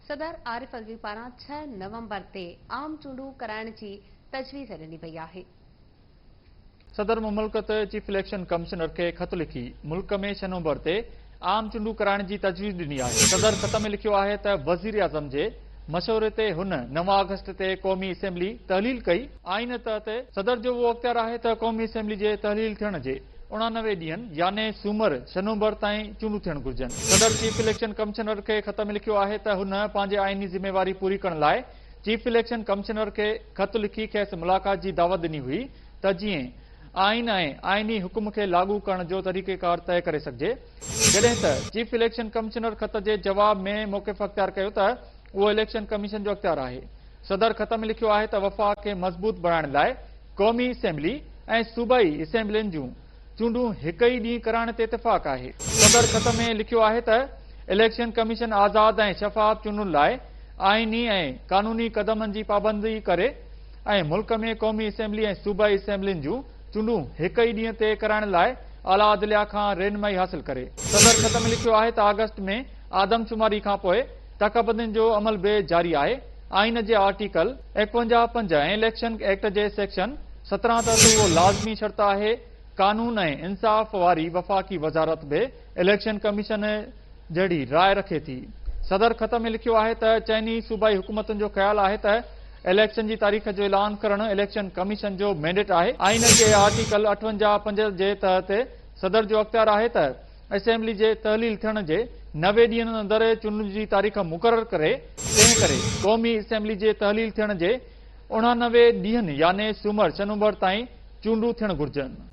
सदर आरिफ अलवी पारां 6 नवंबर ते आम चूंडू कराइण जी तजवीज़ ॾिनी वई आहे। सदर मुमलकत चीफ इलेक्शन कमिश्नर के खत लिखी मुल्क में 6 नवंबर ते आम चूंडू कराइण जी तजवीज़ ॾिनी आहे। सदर खत में लिखियो आहे त वज़ीर आज़म जे मशवरे ते हुन 9 अगस्त ते क़ौमी असेंबली तहलील कई। आइन तहत सदर जो वो अख्तियार आहे त क़ौमी असेंबली जे तहलील थियण जे 89 ॾींहनि याने सूमर 6 नवंबर ताईं चूंडू थियण घुर्जनि। सदर चीफ इलेक्शन कमिश्नर के खत में लिखियो आहे त हुन पंहिंजे आइनी ज़िम्मेवारी पूरी करण लाइ चीफ इलेक्शन कमिश्नर के खत लिखी खेसि मुलाक़ात जी दावत ॾिनी हुई त जीअं आइन ऐं आइनी हुकुम खे लागू करण जो तरीक़ेकार तय करे सघिजे। जॾहिं त चीफ इलेक्शन कमिश्नर खत जे जवाब में मौक़िफ़ अख्तियार कयो त उहो इलेक्शन कमीशन जो अख्तियार आहे। सदर खत में लिखियो आहे त वफ़ाक़ खे मज़बूत बणाइण लाइ क़ौमी असेंबली ऐं सूबाई असेंबलियुनि जूं चूंडूं हिक ई ॾींहुं कराइण ते इतफ़ाक़ आहे। सदर खत में लिखियो आहे त इलेक्शन कमीशन आज़ाद ऐं शफ़ाफ़ चूंडुनि लाइ आइनी ऐं क़ानूनी क़दमनि जी पाबंदी करे ऐं मुल्क में क़ौमी असेंबली ऐं सूबाई असेंबलियुनि जूं चूंडूं हिक ई ॾींहं ते कराइण लाइ आला अदलिया खां रहनुमाई हासिल करे। सदर खत में लिखियो आहे त अगस्त में आदमशुमारी खां पोइ तकबंदियुनि जो अमल बि जारी आहे। आइन जे आर्टिकल 51(5) ऐं इलेक्शन एक्ट जे सेक्शन 17 तहत उहो लाज़मी शर्त आहे। कानून ऐं इंसाफ़ वारी वफ़ाक़ी वज़ारत बि इलेक्शन कमीशन जहिड़ी राय रखे थी। सदर खत में लिखियो आहे त चइनी सूबाई हुकूमतुनि जो ख़्यालु आहे त इलेक्शन जी तारीख़ जो ऐलान करणु इलेक्शन कमीशन जो मैंडेट आहे। आइन जे आर्टिकल 58(5) जे तहत सदर जो अख्तियार आहे त असेंबली जे तहलील थियण जे 90 ॾींहनि अंदरि चूंडुनि जी तारीख़ मुक़ररु करे। तंहिं करे क़ौमी असेंबली जे तहलील थियण जे 89 ॾींहनि याने सूमर 6 नवंबर ताईं चूंडूं थियण घुर्जनि।